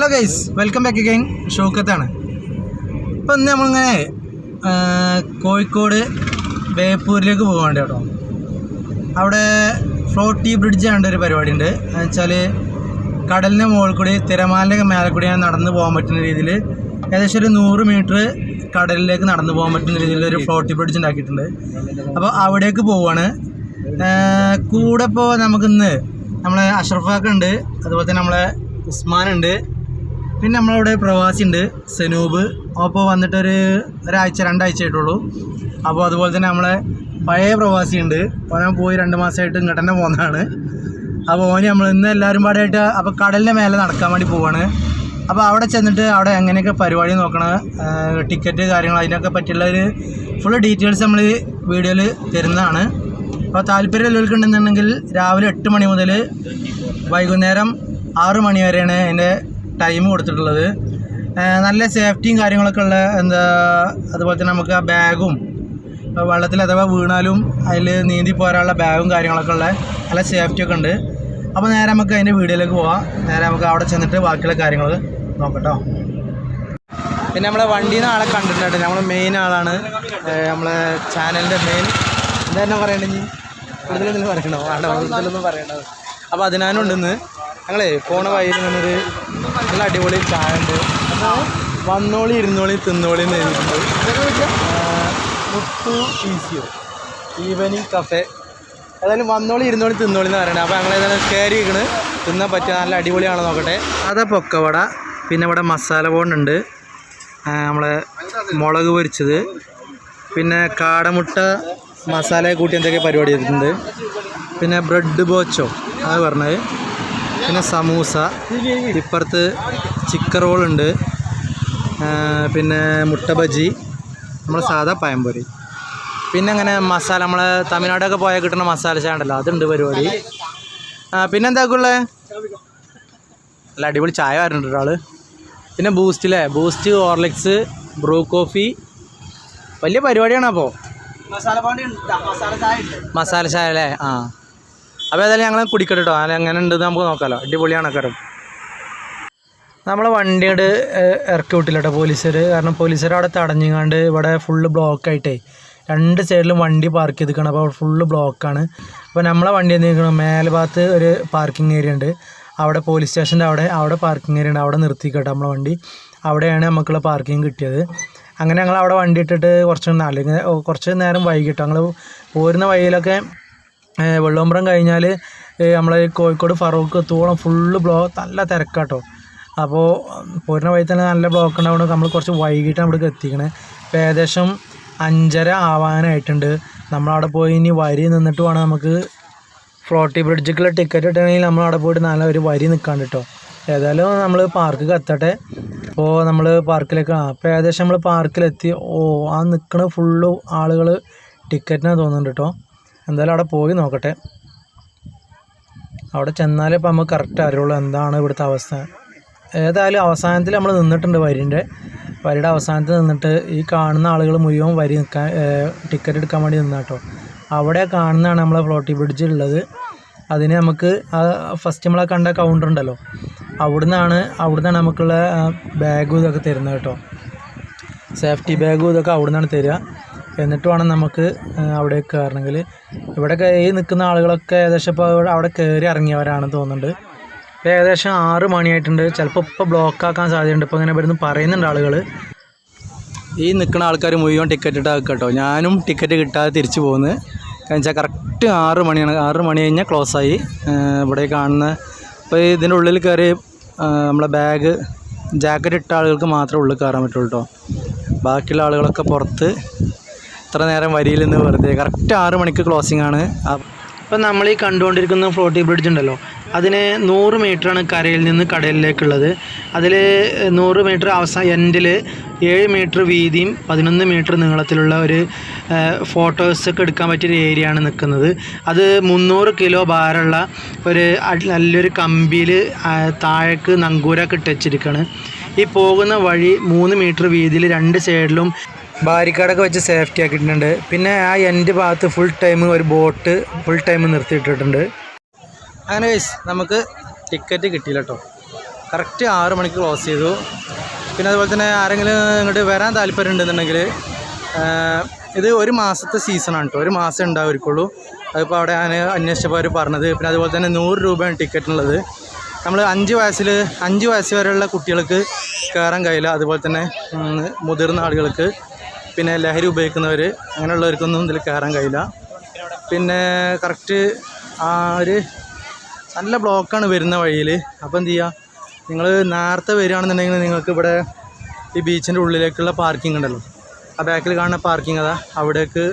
Hello guys, welcome back again. ഷൗക്കത്താണ്. ഇപ്പം ഇന്ന് നമ്മളിങ്ങനെ കോഴിക്കോട് ബേപ്പൂരിലേക്ക് പോകാണ്ട് കേട്ടോ. അവിടെ ഫ്ലോട്ടി ബ്രിഡ്ജ് ആണ്ട് ഒരു പരിപാടി ഉണ്ട്. എന്ന് വെച്ചാൽ കടലിൻ്റെ മുകളിൽ കൂടി തിരമാലിൻ്റെ മേലെ കൂടി നടന്നു പോകാൻ പറ്റുന്ന രീതിയിൽ ഏകദേശം ഒരു 100 മീറ്റർ കടലിലേക്ക് നടന്നു പോകാൻ പറ്റുന്ന രീതിയിലൊരു ഫ്ലോട്ടി ബ്രിഡ്ജ് ഉണ്ടാക്കിയിട്ടുണ്ട്. അപ്പോൾ അവിടേക്ക് പോവുകയാണ്. കൂടെ ഇപ്പോൾ നമുക്കിന്ന് നമ്മളെ അഷ്റഫാക്ക ഉണ്ട്, അതുപോലെ തന്നെ നമ്മളെ ഉസ്മാനുണ്ട്, പിന്നെ നമ്മളവിടെ പ്രവാസി ഉണ്ട് സനൂബ്. അപ്പോൾ വന്നിട്ടൊരു ഒരാഴ്ച 2 ആഴ്ച ആയിട്ടുള്ളൂ. അപ്പോൾ അതുപോലെ തന്നെ നമ്മളെ പഴയ പ്രവാസി ഉണ്ട്, ഓനെ പോയി 2 മാസമായിട്ട് ഇങ്ങോട്ട് തന്നെ പോകുന്നതാണ്. അപ്പോൾ ഓന് നമ്മൾ ഇന്ന് എല്ലാവരും പാടായിട്ട് അപ്പോൾ കടലിൻ്റെ മേലെ നടക്കാൻ വേണ്ടി പോവാണ്. അപ്പോൾ അവിടെ ചെന്നിട്ട് അവിടെ എങ്ങനെയൊക്കെ പരിപാടി നോക്കണം, ടിക്കറ്റ് കാര്യങ്ങൾ അതിനൊക്കെ പറ്റിയുള്ള ഒരു ഫുൾ ഡീറ്റെയിൽസ് നമ്മൾ വീഡിയോയിൽ തരുന്നതാണ്. അപ്പോൾ താല്പര്യമുള്ളവർക്കുണ്ടെന്നുണ്ടെങ്കിൽ രാവിലെ 8 മണി മുതൽ വൈകുന്നേരം 6 മണി വരെയാണ് അതിൻ്റെ ടൈം കൊടുത്തിട്ടുള്ളത്. നല്ല സേഫ്റ്റിയും കാര്യങ്ങളൊക്കെ ഉള്ള അതുപോലെ തന്നെ നമുക്ക് ആ ബാഗും വെള്ളത്തിൽ അഥവാ വീണാലും അതിൽ നീന്തി പോരാനുള്ള ബാഗും കാര്യങ്ങളൊക്കെ ഉള്ള നല്ല സേഫ്റ്റിയൊക്കെ ഉണ്ട്. അപ്പോൾ നേരെ നമുക്ക് അതിൻ്റെ വീഡിയോയിലേക്ക് പോവാം. നേരെ നമുക്ക് അവിടെ ചെന്നിട്ട് ബാക്കിയുള്ള കാര്യങ്ങൾ നോക്കട്ടോ. പിന്നെ നമ്മളെ വണ്ടിയിൽ നിന്ന് ആളെ കണ്ടിട്ടുണ്ട്. നമ്മൾ മെയിൻ ആളാണ്, നമ്മളെ ചാനലിൻ്റെ മെയിൻ. എന്താ തന്നെ പറയണ്ടെങ്കിൽ കൂടുതലൊന്നും പറയണോ? കൂടുതലൊന്നും പറയണത്. അപ്പോൾ അതിനാനുണ്ടെന്ന് ഞങ്ങളെ പോണ വഴിയിൽ നിന്നൊരു നല്ല അടിപൊളി ചായ ഉണ്ട്. അപ്പോൾ വന്നോളി ഇരുന്നോളി തിന്നോളി എന്ന് എഴുതിയിട്ടുണ്ട്. മുത്തു ഈസിയോ ഈവനിങ് കഫേ. ഏതായാലും വന്നോളി ഇരുന്നോളി തിന്നോളി എന്ന് പറയണത്. അപ്പോൾ ഞങ്ങൾ ഏതായാലും കയറി ഇരിക്കണ്, തിന്നാൻ പറ്റുക നല്ല അടിപൊളിയാണോ നോക്കട്ടെ. അതാ പൊക്കവട, പിന്നെ ഇവിടെ മസാല ബോണ്ടുണ്ട്, നമ്മളെ മുളക് പൊരിച്ചത്, പിന്നെ കാടമുട്ട മസാല കൂട്ടി എന്തൊക്കെ പരിപാടി ചെയ്തിട്ടുണ്ട്, പിന്നെ ബ്രെഡ് ബോച്ചോ അത് പറഞ്ഞത്, പിന്നെ സമൂസ, ഇപ്പുറത്ത് ചിക്കൻ റോളുണ്ട്, പിന്നെ മുട്ട ബജി, നമ്മൾ സാധാ പഴംപൊരി, പിന്നെ അങ്ങനെ മസാല നമ്മളെ തമിഴ്നാടൊക്കെ പോയാൽ കിട്ടുന്ന മസാല ചായ ഉണ്ടല്ലോ, അതുണ്ട് പരിപാടി. പിന്നെ എന്താക്കുള്ളേ നല്ല അടിപൊളി ചായ വരുന്നുണ്ട് ഒരാൾ. പിന്നെ ബൂസ്റ്റില്ലേ, ബൂസ്റ്റ്, ഹോർലിക്സ്, ബ്രൂ കോഫി, വലിയ പരിപാടിയാണ്. അപ്പോൾ മസാല ചായ അല്ലേ? ആ, അപ്പോൾ ഏതായാലും ഞങ്ങൾ കുടിക്കട്ടെ കേട്ടോ. അത് എങ്ങനെ ഉണ്ടെന്ന് നമുക്ക് നോക്കാമല്ലോ. അടിപൊളിയാണ് കാരം. നമ്മളെ വണ്ടിയോട് ഇറക്കി വിട്ടില്ല കേട്ടോ പോലീസുകാർ. കാരണം പോലീസുകാർ അവിടെ തടഞ്ഞുകൊണ്ട് ഇവിടെ ഫുള്ള് ബ്ലോക്കായിട്ടേ 2 സൈഡിലും വണ്ടി പാർക്ക് ചെയ്തിരിക്കണം. അപ്പോൾ ഫുള്ള് ബ്ലോക്കാണ്. അപ്പോൾ നമ്മളെ വണ്ടി എന്തിരിക്കണം, മേലെ ഭാഗത്ത് ഒരു പാർക്കിംഗ് ഏരിയ ഉണ്ട്. അവിടെ പോലീസ് സ്റ്റേഷൻ്റെ അവിടെ പാർക്കിംഗ് ഏരിയ ഉണ്ട്. അവിടെ നിർത്തിക്കട്ടെ നമ്മളെ വണ്ടി. അവിടെയാണ് നമുക്കുള്ള പാർക്കിംഗ് കിട്ടിയത്. അങ്ങനെ ഞങ്ങൾ അവിടെ വണ്ടി ഇട്ടിട്ട് കുറച്ച് നേരം വൈകിട്ട് ഞങ്ങൾ പോരുന്ന വഴിയിലൊക്കെ വെള്ളോമ്പ്രം കഴിഞ്ഞാൽ നമ്മളെ കോഴിക്കോട് ഫറൂഖ് എത്തോളം ഫുള്ള് നല്ല തിരക്കാട്ടോ. അപ്പോൾ പോരുന്ന വഴി തന്നെ നല്ല ബ്ലോക്ക് ഉണ്ടാവുകൊണ്ട് നമ്മൾ കുറച്ച് വൈകിട്ടാണ് ഇവിടേക്ക് എത്തിക്കണേ. ഇപ്പോൾ ഏകദേശം 5:30 ആവാനായിട്ടുണ്ട്. നമ്മളവിടെ പോയി ഇനി വരി നിന്നിട്ട് വേണം നമുക്ക് ഫ്ലോട്ടി ബ്രിഡ്ജിക്കുള്ള ടിക്കറ്റ് കിട്ടണമെങ്കിൽ നമ്മളവിടെ പോയിട്ട് നല്ല ഒരു വരി നിൽക്കാണ്ട് കേട്ടോ. ഏതായാലും നമ്മൾ പാർക്കിൽ എത്തട്ടെ. അപ്പോൾ നമ്മൾ പാർക്കിലേക്ക് അപ്പോൾ ഏകദേശം നമ്മൾ പാർക്കിലെത്തി. ആ നിൽക്കണ ഫുള്ള് ആളുകൾ ടിക്കറ്റിനാണ് തോന്നുന്നുണ്ട് കേട്ടോ. എന്തായാലും അവിടെ പോയി നോക്കട്ടെ. അവിടെ ചെന്നാലേ ഇപ്പോൾ നമുക്ക് കറക്റ്റ് അറിയുള്ളൂ എന്താണ് ഇവിടുത്തെ അവസ്ഥ. ഏതായാലും അവസാനത്തിൽ നമ്മൾ നിന്നിട്ടുണ്ട്, വരിയുടെ അവസാനത്തിൽ നിന്നിട്ട് ഈ കാണുന്ന ആളുകൾ മുഴുവൻ വരി നിൽക്കാൻ ടിക്കറ്റ് എടുക്കാൻ വേണ്ടി നിന്നാട്ടോ. അവിടെ കാണുന്നതാണ് നമ്മളെ ഫ്ലോട്ടി ബ്രിഡ്ജ് ഉള്ളത്. അതിന് നമുക്ക് ഫസ്റ്റ് നമ്മളെ കണ്ട കൗണ്ടർ ഉണ്ടല്ലോ, അവിടുന്നാണ് നമുക്കുള്ള ബാഗും ഇതൊക്കെ തരുന്നത് കേട്ടോ. സേഫ്റ്റി ബാഗും ഇതൊക്കെ അവിടുന്നാണ് തരിക. എന്നിട്ട് വേണം നമുക്ക് അവിടേക്ക് കയറണമെങ്കിൽ. ഇവിടെ ഈ നിൽക്കുന്ന ആളുകളൊക്കെ ഏകദേശം ഇപ്പോൾ അവിടെ കയറി ഇറങ്ങിയവരാണെന്ന് തോന്നുന്നുണ്ട്. ഇപ്പോൾ ഏകദേശം 6 മണിയായിട്ടുണ്ട്. ചിലപ്പോൾ ഇപ്പോൾ ബ്ലോക്കാക്കാൻ സാധ്യതയുണ്ട്. ഇപ്പോൾ ഇങ്ങനെ ഇവിടുന്ന് പറയുന്നുണ്ട് ആളുകൾ. ഈ നിൽക്കുന്ന ആൾക്കാർ മുഴുവൻ ടിക്കറ്റ് ഇട്ടാൽ കേട്ടോ. ഞാനും ടിക്കറ്റ് കിട്ടാതെ തിരിച്ചു പോകുന്നത്. കാരണം വെച്ചാൽ കറക്റ്റ് 6 മണിയാണ്. 6 മണി കഴിഞ്ഞാൽ ക്ലോസായി. ഇവിടെ കാണുന്ന ഇപ്പോൾ ഇതിൻ്റെ ഉള്ളിൽ കയറി നമ്മളെ ബാഗ് ജാക്കറ്റ് ഇട്ട ആളുകൾക്ക് മാത്രമേ ഉള്ളിൽ കയറാൻ പറ്റുള്ളൂ കേട്ടോ. ബാക്കിയുള്ള ആളുകളൊക്കെ പുറത്ത് ഇത്ര നേരം വരിയിൽ നിന്ന് വെറുതെ. കറക്റ്റ് 6 മണിക്ക് ക്ലോസിംഗ് ആണ്. ഇപ്പം നമ്മൾ ഈ കണ്ടുകൊണ്ടിരിക്കുന്ന ഫ്ലോട്ടി ബ്രിഡ്ജ് ഉണ്ടല്ലോ, അതിന് 100 മീറ്ററാണ് കരയിൽ നിന്ന് കടലിലേക്കുള്ളത്. അതിൽ 100 മീറ്റർ എൻഡിൽ 7 മീറ്റർ വീതിയും 11 മീറ്റർ നീളത്തിലുള്ള ഒരു ഫോട്ടോസൊക്കെ എടുക്കാൻ പറ്റിയൊരു ഏരിയയാണ് നിൽക്കുന്നത്. അത് 300 കിലോ ഭാരമുള്ള ഒരു നല്ലൊരു കമ്പിയിൽ താഴേക്ക് നങ്കൂരൊക്കെ ഇട്ടുവച്ചിരിക്കുകയാണ്. ഈ പോകുന്ന വഴി 3 മീറ്റർ വീതിയിൽ 2 സൈഡിലും ബാരിക്കാടൊക്കെ വെച്ച് സേഫ്റ്റി ആക്കിയിട്ടുണ്ട്. പിന്നെ ആ എൻഡ് ഭാഗത്ത് ഫുൾ ടൈം ഒരു ബോട്ട് ഫുൾ ടൈം നിർത്തിയിട്ടിട്ടുണ്ട്. അങ്ങനെ നമുക്ക് ടിക്കറ്റ് കിട്ടിയില്ല കേട്ടോ. കറക്റ്റ് 6 മണിക്ക് ക്ലോസ് ചെയ്തു. പിന്നെ അതുപോലെ തന്നെ ആരെങ്കിലും ഇങ്ങോട്ട് വരാൻ താല്പര്യം ഉണ്ടെന്നുണ്ടെങ്കിൽ ഇത് 1 മാസത്തെ സീസണാണ് കേട്ടോ. 1 മാസം ഉണ്ടാവുമായിരിക്കുള്ളൂ. അതിപ്പോൾ അവിടെ ഞാൻ അന്വേഷിച്ചപ്പോൾ അവർ പറഞ്ഞത്. പിന്നെ അതുപോലെ തന്നെ 100 രൂപയാണ് ടിക്കറ്റിനുള്ളത്. നമ്മൾ 5 വയസ്സ് വരെയുള്ള കുട്ടികൾക്ക് കയറാൻ കഴിയില്ല. അതുപോലെ തന്നെ മുതിർന്ന ആളുകൾക്ക്, പിന്നെ ലഹരി ഉപയോഗിക്കുന്നവർ, അങ്ങനെയുള്ളവർക്കൊന്നും ഇതിൽ കയറാൻ കഴിയില്ല. പിന്നെ കറക്റ്റ് ഒരു നല്ല ബ്ലോക്കാണ് വരുന്ന വഴിയിൽ. അപ്പോൾ എന്ത് ചെയ്യുക, നിങ്ങൾ നേരത്തെ വരികയാണെന്നുണ്ടെങ്കിൽ നിങ്ങൾക്ക് ഇവിടെ ഈ ബീച്ചിൻ്റെ ഉള്ളിലേക്കുള്ള പാർക്കിംഗ് ഉണ്ടല്ലോ, ആ ബാക്കിൽ കാണുന്ന പാർക്കിംഗ് അവിടേക്ക്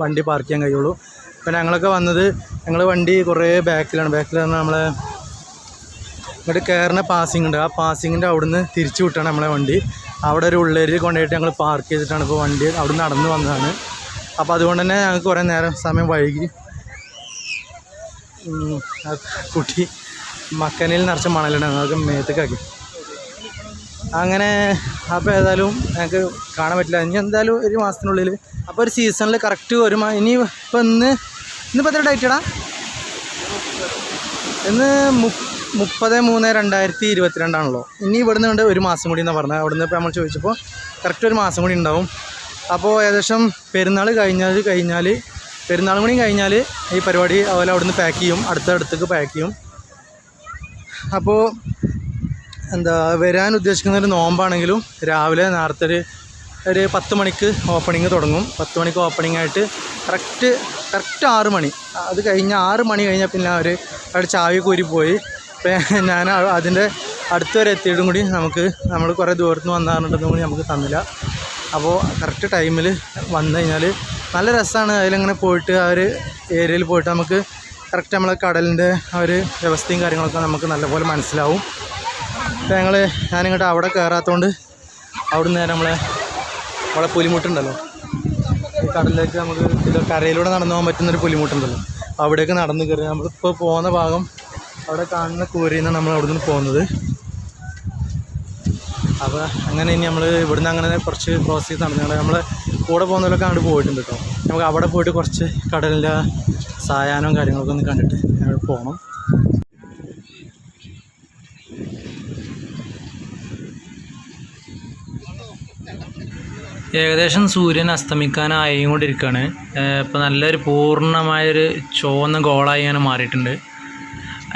വണ്ടി പാർക്ക് ചെയ്യാൻ കഴിയുള്ളൂ. അപ്പോൾ ഞങ്ങളൊക്കെ വന്നത്, ഞങ്ങൾ വണ്ടി കുറേ ബാക്കിലാണ് പറഞ്ഞാൽ നമ്മളെ ഇങ്ങോട്ട് കയറുന്ന പാസിംഗ് ഉണ്ട്. ആ പാസിങ്ങിൻ്റെ അവിടുന്ന് തിരിച്ചു വിട്ടാണ് നമ്മളെ വണ്ടി. അവിടെ ഒരു ഉള്ളേരിയിൽ കൊണ്ടുപോയിട്ട് ഞങ്ങൾ പാർക്ക് ചെയ്തിട്ടാണ് ഇപ്പോൾ വണ്ടി അവിടെ നടന്ന് വന്നതാണ്. അപ്പോൾ അതുകൊണ്ട് തന്നെ ഞങ്ങൾക്ക് കുറേ സമയം വൈകി. കുട്ടി മക്കനിൽ നിറച്ച മണലാണ് ഞങ്ങൾക്ക് മേത്തേക്കാക്കി. അങ്ങനെ അപ്പോൾ ഏതായാലും ഞങ്ങൾക്ക് കാണാൻ പറ്റില്ല. ഇനി എന്തായാലും 1 മാസത്തിനുള്ളിൽ, അപ്പോൾ ഒരു സീസണിൽ കറക്റ്റ് ഇനി ഇപ്പോൾ ഇന്നിപ്പോൾ എത്ര ഡേറ്റടാ? ഇന്ന് 30/3/2022 ആണല്ലോ. ഇനി ഇവിടുന്ന് കൊണ്ട് 1 മാസം കൂടി എന്നാണ് പറഞ്ഞത്. അവിടുന്ന് ഇപ്പോൾ നമ്മൾ ചോദിച്ചപ്പോൾ കറക്റ്റ് 1 മാസം കൂടി ഉണ്ടാവും. അപ്പോൾ ഏകദേശം പെരുന്നാൾ കൂടി കഴിഞ്ഞാൽ ഈ പരിപാടി അതുപോലെ അവിടുന്ന് പാക്ക് ചെയ്യും, അടുത്തേക്ക് പാക്ക് ചെയ്യും. അപ്പോൾ വരാൻ ഉദ്ദേശിക്കുന്ന ഒരു നോമ്പാണെങ്കിലും രാവിലെ നേരത്തെ ഒരു 10 മണിക്ക് ഓപ്പണിങ് തുടങ്ങും. 10 മണിക്ക് ഓപ്പണിംഗ് ആയിട്ട് കറക്റ്റ് 6 മണി. അത് കഴിഞ്ഞ് 6 മണി കഴിഞ്ഞാൽ പിന്നെ അവിടെ ചാവി കൂരി പോയി. ഇപ്പം ഞാൻ അതിൻ്റെ അടുത്തുവരെ എത്തിയിട്ടും കൂടി നമ്മൾ കുറേ ദൂരത്തുനിന്ന് വന്നാറുണ്ടെന്നും കൂടി നമുക്ക് തന്നില്ല. അപ്പോൾ കറക്റ്റ് ടൈമിൽ വന്നു കഴിഞ്ഞാൽ നല്ല രസമാണ്. അതിലങ്ങനെ പോയിട്ട് ആ ഒരു ഏരിയയിൽ പോയിട്ട് നമുക്ക് കറക്റ്റ് നമ്മളെ കടലിൻ്റെ ആ ഒരു വ്യവസ്ഥയും കാര്യങ്ങളൊക്കെ നമുക്ക് നല്ലപോലെ മനസ്സിലാവും. അപ്പോൾ ഞാനിങ്ങോട്ട് അവിടെ കയറാത്തതുകൊണ്ട് അവിടുന്ന് നേരെ നമ്മളെ പുലിമുട്ടുണ്ടല്ലോ, ഈ കടലിലേക്ക് നമുക്ക് കരയിലൂടെ നടന്നു പോകാൻ പറ്റുന്നൊരു പുലിമുട്ടുണ്ടല്ലോ, അവിടേക്ക് നടന്ന് കയറി. നമ്മളിപ്പോൾ പോകുന്ന ഭാഗം അവിടെ കാണുന്ന കൂരിയിൽ നിന്നാണ് നമ്മൾ അവിടെ നിന്ന് പോകുന്നത്. അപ്പോൾ അങ്ങനെ ഇനി നമ്മൾ ഇവിടുന്ന് അങ്ങനെ കുറച്ച് ക്രോസ് ചെയ്ത് നടന്നുകൊണ്ട് നമ്മൾ കൂടെ പോകുന്നവരൊക്കെ അങ്ങോട്ട് പോയിട്ടുണ്ട് കേട്ടോ. നമുക്ക് അവിടെ പോയിട്ട് കുറച്ച് കടലിൻ്റെ സായാഹ്നവും കാര്യങ്ങളൊക്കെ ഒന്ന് കണ്ടിട്ട് ഞങ്ങൾ പോകണം. ഏകദേശം സൂര്യൻ അസ്തമിക്കാനായും കൊണ്ടിരിക്കുകയാണ്. ഇപ്പോൾ നല്ലൊരു പൂർണ്ണമായൊരു ചുവന്ന ഗോളായി ഇങ്ങനെ മാറിയിട്ടുണ്ട്.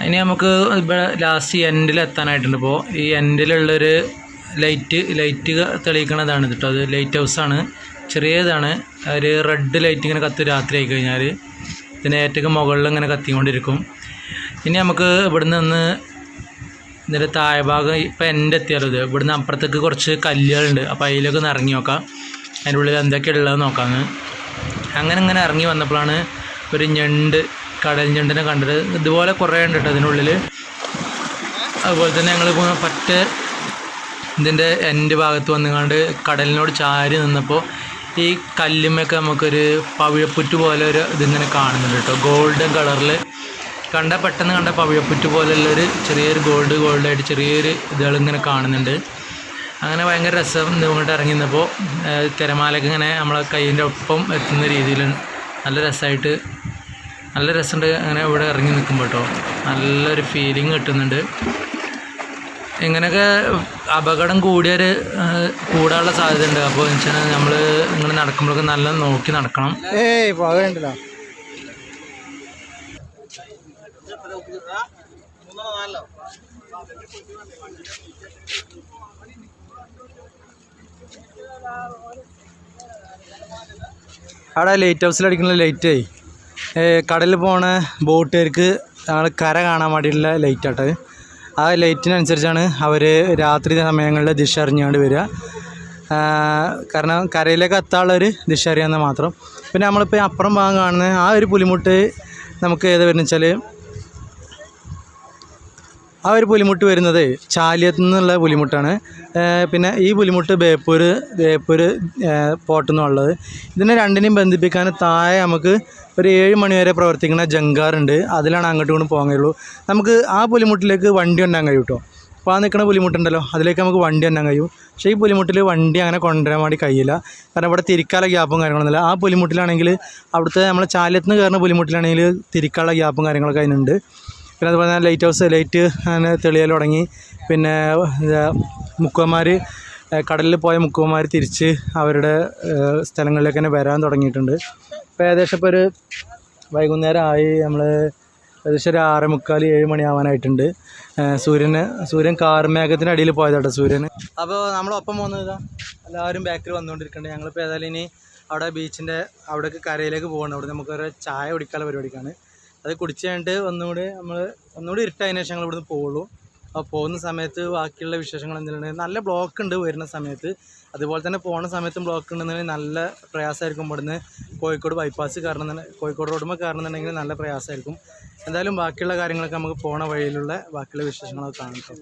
ഇനി നമുക്ക് ഇവിടെ ലാസ്റ്റ് എൻഡിൽ എത്താനായിട്ടുണ്ട്. ഇപ്പോൾ ഈ എൻഡിലുള്ളൊരു ലൈറ്റ് തെളിയിക്കണതാണ് കേട്ടോ. അത് ലൈറ്റ് ഹൗസാണ്, ചെറിയതാണ്. ഒരു റെഡ് ലൈറ്റ് ഇങ്ങനെ രാത്രി ആയി കഴിഞ്ഞാൽ ഇതിന് ഏറ്റവും മുകളിൽ ഇങ്ങനെ കത്തിക്കൊണ്ടിരിക്കും. ഇനി നമുക്ക് ഇവിടുന്ന് ഇതിൻ്റെ താഴെ ഭാഗം ഇപ്പോൾ എൻ്റെ എത്തിയാലോ, ഇത് ഇവിടുന്ന് അപ്പുറത്തേക്ക് കുറച്ച് കല്ലുകളുണ്ട്. അപ്പോൾ അതിലേക്ക് ഒന്ന് ഇറങ്ങി നോക്കാം, അതിൻ്റെ ഉള്ളിൽ എന്തൊക്കെയുള്ളത് നോക്കാമെന്ന്. അങ്ങനെ ഇറങ്ങി വന്നപ്പോഴാണ് ഒരു കടൽ ഞണ്ടിനെ കണ്ടത്. ഇതുപോലെ കുറേ ഉണ്ട് കേട്ടോ ഇതിനുള്ളിൽ. അതുപോലെ തന്നെ ഞങ്ങൾ ഇതിൻ്റെ എൻ്റെ ഭാഗത്ത് വന്നുകൊണ്ട് കടലിനോട് ചാരി നിന്നപ്പോൾ ഈ കല്ലുമ്മയൊക്കെ നമുക്കൊരു പവിഴപ്പുറ്റ് പോലെ ഒരു ഇതിങ്ങനെ കാണുന്നുണ്ട് കേട്ടോ. ഗോൾഡൻ കളറിൽ പെട്ടെന്ന് കണ്ട പവിഴപ്പുറ്റ് പോലെയുള്ളൊരു ചെറിയൊരു ഗോൾഡായിട്ട് ചെറിയൊരു ഇതുകളിങ്ങനെ കാണുന്നുണ്ട്. അങ്ങനെ ഭയങ്കര രസം. ഇങ്ങോട്ട് ഇറങ്ങി നിന്നപ്പോൾ തിരമാലയൊക്കെ ഇങ്ങനെ നമ്മളെ കയ്യിൻ്റെ ഒപ്പം എത്തുന്ന രീതിയിൽ നല്ല രസമുണ്ട്. അങ്ങനെ ഇവിടെ ഇറങ്ങി നിൽക്കുമ്പോൾ കേട്ടോ നല്ലൊരു ഫീലിംഗ് കിട്ടുന്നുണ്ട്. ഇങ്ങനെയൊക്കെ അപകടം കൂടാനുള്ള സാധ്യത ഉണ്ട്. അപ്പോൾ വെച്ചാൽ നമ്മൾ ഇങ്ങനെ നടക്കുമ്പോഴൊക്കെ നല്ല നോക്കി നടക്കണം. പോകണ്ടല്ലോ. അവിടെ ലൈറ്റ് ഹൗസിലടിക്കുന്ന ലൈറ്റേ കടലിൽ പോണ ബോട്ടുകാർക്ക് ഞങ്ങൾ കര കാണാൻ വേണ്ടിയിട്ടുള്ള ലൈറ്റാട്ടത്. ആ ലൈറ്റിനനുസരിച്ചാണ് അവർ രാത്രി സമയങ്ങളിൽ ദിശ അറിഞ്ഞുകൊണ്ട് വരിക. കാരണം കരയിലേക്ക് എത്താനുള്ളൊരു ദിശ അറിയാമെന്ന് മാത്രം. പിന്നെ നമ്മളിപ്പോൾ അപ്പുറം ഭാഗം കാണുന്ന ആ ഒരു പുലിമുട്ട് നമുക്ക് ഏത് വരുന്നത് വെച്ചാൽ ആ ഒരു പുലിമുട്ട് വരുന്നത് ചാലിയത്തു നിന്നുള്ള പുലിമുട്ടാണ്. പിന്നെ ഈ പുലിമുട്ട് ബേപ്പൂർ പോർട്ടിൽ നിന്നുള്ളത്. ഇതിനെ രണ്ടിനെയും ബന്ധിപ്പിക്കാൻ താഴെ നമുക്ക് ഒരു 7 മണി വരെ പ്രവർത്തിക്കുന്ന ജങ്കാറുണ്ട്. അതിലാണ് അങ്ങോട്ടും ഇങ്ങോട്ടും പോകാൻ കഴിയുള്ളൂ. നമുക്ക് ആ പുലിമുട്ടിലേക്ക് വണ്ടി കൊണ്ടാൻ കഴിയും കേട്ടോ. അപ്പോൾ ആ നിൽക്കുന്ന പുലിമുട്ടുണ്ടല്ലോ അതിലേക്ക് നമുക്ക് വണ്ടി കൊണ്ടാൻ കഴിയും. പക്ഷേ ഈ പുലിമുട്ടിൽ വണ്ടി അങ്ങനെ കൊണ്ടുവരാൻ വേണ്ടി കഴിയില്ല. കാരണം ഇവിടെ തിരിക്കാനുള്ള ഗ്യാപ്പും കാര്യങ്ങളൊന്നുമില്ല. ആ പുലിമുട്ടിലാണെങ്കിൽ അവിടുത്തെ നമ്മൾ ചാലിയത്ത് നിന്ന് കയറുന്ന പുലിമുട്ടിലാണെങ്കിൽ തിരിക്കാനുള്ള ഗ്യാപ്പും കാര്യങ്ങളൊക്കെ അതിനുണ്ട്. പിന്നെ അതുപോലെ തന്നെ ലൈറ്റ് അങ്ങനെ തെളിയൽ തുടങ്ങി. പിന്നെ മുക്കുവന്മാർ കടലിൽ പോയ മുക്കുവന്മാർ തിരിച്ച് അവരുടെ സ്ഥലങ്ങളിലേക്ക് തന്നെ വരാൻ തുടങ്ങിയിട്ടുണ്ട്. ഇപ്പോൾ ഏകദേശം ഇപ്പോൾ ഒരു വൈകുന്നേരം ആയി. നമ്മൾ ഏകദേശം ഒരു 6:45-7 മണിയാവാനായിട്ടുണ്ട്. സൂര്യൻ കാർമേഘത്തിൻ്റെ അടിയിൽ പോയതാട്ടോ സൂര്യൻ. അപ്പോൾ നമ്മളൊപ്പം പോകുന്നത് എല്ലാവരും ബാക്കിൽ വന്നുകൊണ്ടിരിക്കുന്നുണ്ട്. ഞങ്ങളിപ്പോൾ ഏതായാലും ഇനി അവിടെ ബീച്ചിൻ്റെ അവിടേക്ക് കരയിലേക്ക് പോകണം. അവിടെ നമുക്കൊരു ചായ കുടിക്കാനുള്ള പരിപാടിക്കാണ്. അത് കുടിച്ച് കഴിഞ്ഞിട്ട് ഒന്നുകൂടി ഇരുട്ടതിന് ശേഷം ഞങ്ങൾ ഇവിടുന്ന് പോവുള്ളൂ. അപ്പോൾ പോകുന്ന സമയത്ത് ബാക്കിയുള്ള വിശേഷങ്ങൾ എന്തെങ്കിലും നല്ല ബ്ലോക്ക് ഉണ്ട് വരുന്ന സമയത്ത്. അതുപോലെ തന്നെ പോകുന്ന സമയത്തും ബ്ലോക്ക് ഉണ്ടെന്നുണ്ടെങ്കിൽ നല്ല പ്രയാസമായിരിക്കും. ഇവിടുന്ന് കോഴിക്കോട് ബൈപ്പാസ് കോഴിക്കോട് റോഡുമ്പോൾ കയറണമെന്നുണ്ടെങ്കിൽ നല്ല പ്രയാസമായിരിക്കും. എന്തായാലും ബാക്കിയുള്ള കാര്യങ്ങളൊക്കെ നമുക്ക് പോണ വഴിയിലുള്ള ബാക്കിയുള്ള വിശേഷങ്ങളൊക്കെ കാണാം കേട്ടോ.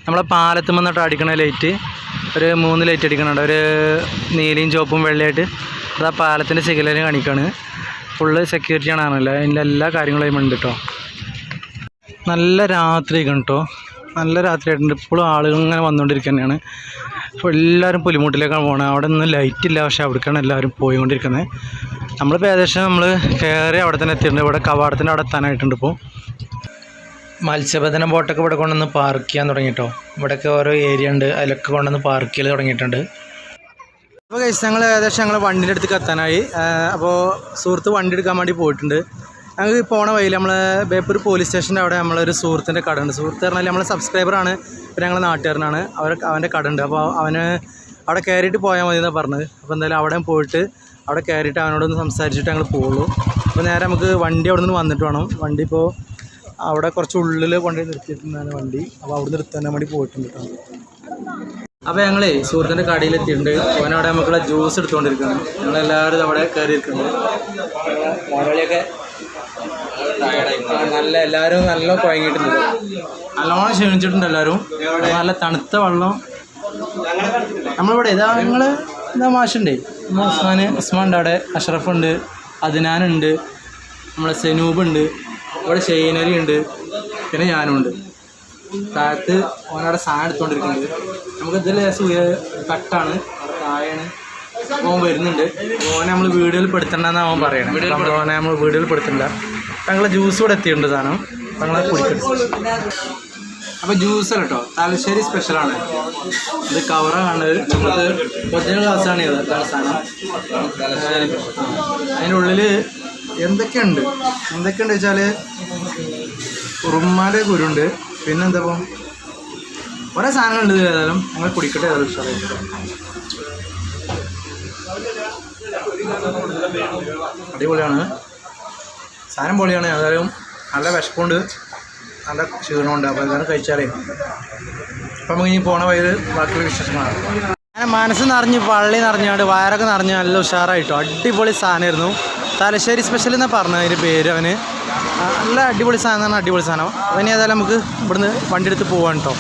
നമ്മളെ പാലത്തും വന്നിട്ട് അടിക്കണ ലൈറ്റ് ഒരു 3 ലൈറ്റ് അടിക്കണുണ്ട്. ഒരു നീലയും ചുവപ്പും വെള്ളയായിട്ട്. അത് ആ പാലത്തിൻ്റെ സിഗ്നൽ കാണിക്കുകയാണ്. ഫുള്ള് സെക്യൂരിറ്റിയാണ് ആണല്ലോ. അതിൻ്റെ എല്ലാ കാര്യങ്ങളും ഉണ്ട് കേട്ടോ. നല്ല രാത്രി കേട്ടോ. നല്ല രാത്രി ആയിട്ടുണ്ട്. ഇപ്പോഴും ആളുകൾ ഇങ്ങനെ വന്നുകൊണ്ടിരിക്കുക തന്നെയാണ്. അപ്പോൾ എല്ലാവരും പുലിമുട്ടിലേക്കാണ് പോകുന്നത്. അവിടെ ഒന്നും ലൈറ്റ് ഇല്ല, പക്ഷേ അവിടേക്കാണ് എല്ലാവരും പോയിക്കൊണ്ടിരിക്കുന്നത്. നമ്മളിപ്പോൾ ഏകദേശം കയറി അവിടെ തന്നെ എത്തിയിട്ടുണ്ട്. ഇവിടെ കവാടത്തിൻ്റെ അവിടെ എത്താനായിട്ടുണ്ട്. ഇപ്പോൾ മത്സ്യബന്ധന ബോട്ടൊക്കെ ഇവിടെ കൊണ്ടുവന്ന് പാർക്ക് ചെയ്യാൻ തുടങ്ങിയിട്ടോ. ഇവിടെയൊക്കെ ഓരോ ഏരിയ ഉണ്ട്, അതിലൊക്കെ കൊണ്ടുവന്ന് പാർക്ക് ചെയ്ത് തുടങ്ങിയിട്ടുണ്ട്. അപ്പോൾ ഞങ്ങൾ ഏകദേശം വണ്ടീൻ്റെ അടുത്തേക്ക് എത്താനായി. അപ്പോൾ സുഹൃത്ത് വണ്ടി എടുക്കാൻ വേണ്ടി പോയിട്ടുണ്ട്. ഞങ്ങൾക്ക് പോണ വഴിയിൽ ബേപ്പൂർ പോലീസ് സ്റ്റേഷൻ്റെ അവിടെ നമ്മളൊരു സുഹൃത്തിൻ്റെ കട ഉണ്ട്. സുഹൃത്ത് പറഞ്ഞാൽ നമ്മളെ സബ്സ്ക്രൈബറാണ്, പിന്നെ ഞങ്ങൾ നാട്ടുകാരനാണ്. അവൻ്റെ കട ഉണ്ട്. അപ്പോൾ അവന് അവിടെ കയറിയിട്ട് പോയാൽ മതി എന്നാണ് പറഞ്ഞത്. അപ്പോൾ എന്തായാലും അവിടെ പോയിട്ട് അവിടെ കയറിയിട്ട് അവനോടൊന്ന് സംസാരിച്ചിട്ട് ഞങ്ങൾ പോവുള്ളൂ. അപ്പോൾ നേരെ നമുക്ക് വണ്ടി അവിടെ നിന്ന് വന്നിട്ട് വേണം. വണ്ടി ഇപ്പോൾ അവിടെ കുറച്ച് ഉള്ളിൽ കൊണ്ടുപോയി നിർത്തിയിട്ടുണ്ടാണ് വണ്ടി. അപ്പോൾ അവിടെ നിർത്താൻ വേണ്ടി പോയിട്ടുണ്ട് കേട്ടോ. അപ്പോൾ ഞങ്ങളേ സുഹൃത്തിൻ്റെ കടയിലെത്തിയിട്ടുണ്ട്. അവനവിടെ നമുക്കുള്ള ജ്യൂസ് എടുത്തുകൊണ്ടിരിക്കുകയാണ്. ഞങ്ങളെല്ലാവരും അവിടെ കയറിയിരിക്കുന്നുണ്ട്. മലയാളിയൊക്കെ എല്ലാവരും നല്ല കുഴങ്ങിയിട്ടുണ്ട്. നല്ലോണം ക്ഷീണിച്ചിട്ടുണ്ട് എല്ലാവരും. നല്ല തണുത്ത വെള്ളം. നമ്മളിവിടെ ഇതാ മാഷുണ്ടേ. ഉസ്മാൻ ഉണ്ട് അവിടെ, അഷ്റഫ് ഉണ്ട്, അദ്നാനുണ്ട്, നമ്മളെ സെനൂബുണ്ട്, ഇവിടെ ഷെയ്നരി ഉണ്ട്, പിന്നെ ഞാനുണ്ട്. താഴത്ത് ഓനവിടെ സാധനം എടുത്തുകൊണ്ടിരിക്കുന്നുണ്ട്. നമുക്കിതിൽ കട്ടാണ്, താഴെയാണ്. ഓൻ വരുന്നുണ്ട്. ഓനെ നമ്മൾ വീഡിയോയിൽ പെടുത്തണ്ടെന്നാണ് അവൻ പറയണത്. ഓനെ നമ്മൾ വീഡിയോയിൽ പെടുത്തണ്ട. ഞങ്ങൾ ജ്യൂസ് കൂടെ എത്തിയിട്ടുണ്ട് സാധനം. ഞങ്ങൾ കുടിക്കട്ടെ. അപ്പോൾ ജ്യൂസ് കേട്ടോ തലശ്ശേരി സ്പെഷ്യലാണ്. ഇത് കവറാണ് കാണുന്നത്. നമുക്ക് ഒറിജിനൽ ഗ്ലാസ്സാണ് ഇത്. അതാണ് സാധനം. അതിൻ്റെ ഉള്ളിൽ എന്തൊക്കെയുണ്ട് വെച്ചാൽ ഉറുമ്മാൻ്റെ കുരുണ്ട്, പിന്നെന്താ ഇപ്പം കുറേ സാധനങ്ങളുണ്ട്. ഏതായാലും ഞങ്ങൾ കുടിക്കട്ടെ. ഏതായാലും ഇഷ്ടമായിട്ട് അടിപൊളിയാണ് സാധനം, പൊളിയാണ്. ഏതായാലും നല്ല വിശപ്പുണ്ട്, നല്ല ക്ഷീണമുണ്ട്. അപ്പോൾ ഏതായാലും കഴിച്ചാലേ. അപ്പം നമുക്ക് ഇനി പോണ വഴിയിൽ ബാക്കിയുള്ള വിശേഷങ്ങളാണ്. അങ്ങനെ മനസ്സ് നിറഞ്ഞ് പള്ളി നിറഞ്ഞാണ്ട് വയറൊക്കെ നിറഞ്ഞ് നല്ല ഉഷാറായിട്ടോ. അടിപൊളി സാധനമായിരുന്നു. തലശ്ശേരി സ്പെഷ്യൽ എന്നാണ് പറഞ്ഞത് അതിൻ്റെ പേര്. അവന് നല്ല അടിപൊളി സാധനം എന്ന് പറഞ്ഞാൽ അടിപൊളി സാധനം. അവന് ഏതായാലും നമുക്ക് ഇവിടുന്ന് വണ്ടി എടുത്ത് പോവാൻ കേട്ടോ.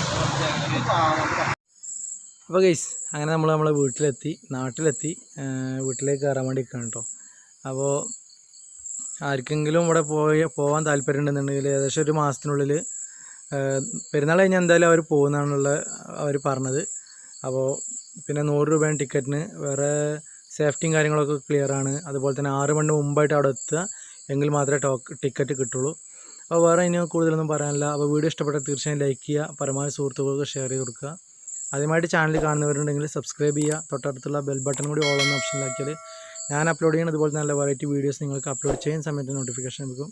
അപ്പോൾ ഗൈസ് അങ്ങനെ നമ്മളെ നാട്ടിലെത്തി വീട്ടിലേക്ക് കയറാൻ വേണ്ടി നിൽക്കുകയാണ് കേട്ടോ. അപ്പോൾ ആർക്കെങ്കിലും ഇവിടെ പോകാൻ താല്പര്യം ഉണ്ടെന്നുണ്ടെങ്കിൽ ഏകദേശം ഒരു മാസത്തിനുള്ളിൽ പെരുന്നാൾ കഴിഞ്ഞാൽ എന്തായാലും അവർ പോകുന്നതാണുള്ള അവർ പറഞ്ഞത്. അപ്പോൾ പിന്നെ 100 രൂപയാണ് ടിക്കറ്റിന്. വേറെ സേഫ്റ്റിയും കാര്യങ്ങളൊക്കെ ക്ലിയറാണ്. അതുപോലെ തന്നെ 6 മണി മുമ്പായിട്ട് അവിടെ എത്തുക എങ്കിൽ മാത്രമേ ടിക്കറ്റ് കിട്ടുള്ളൂ. അപ്പോൾ വേറെ ഇനി കൂടുതലൊന്നും പറയാനില്ല. അപ്പോൾ വീഡിയോ ഇഷ്ടപ്പെട്ടാൽ തീർച്ചയായും ലൈക്ക് ചെയ്യുക, പരമാവധി സുഹൃത്തുക്കൾക്ക് ഷെയർ ചെയ്ത് കൊടുക്കുക. ആദ്യമായിട്ട് ചാനൽ കാണുന്നവരുണ്ടെങ്കിൽ സബ്സ്ക്രൈബ് ചെയ്യുക. തൊട്ടടുത്തുള്ള ബെൽ ബട്ടൺ കൂടി ഓൾ എന്ന ഓപ്ഷനിലാക്കിയാൽ ഞാൻ അപ്ലോഡ് ചെയ്യുന്ന അതുപോലെ നല്ല വെറൈറ്റി വീഡിയോസ് നിങ്ങൾക്ക് അപ്ലോഡ് ചെയ്യുന്ന സമയത്ത് നോട്ടിഫിക്കേഷൻ ലഭിക്കും.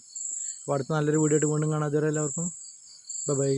അപ്പോൾ അടുത്ത നല്ലൊരു വീഡിയോ ആയിട്ട് വീണ്ടും കാണാം. അതുവരെ എല്ലാവർക്കും ബൈ.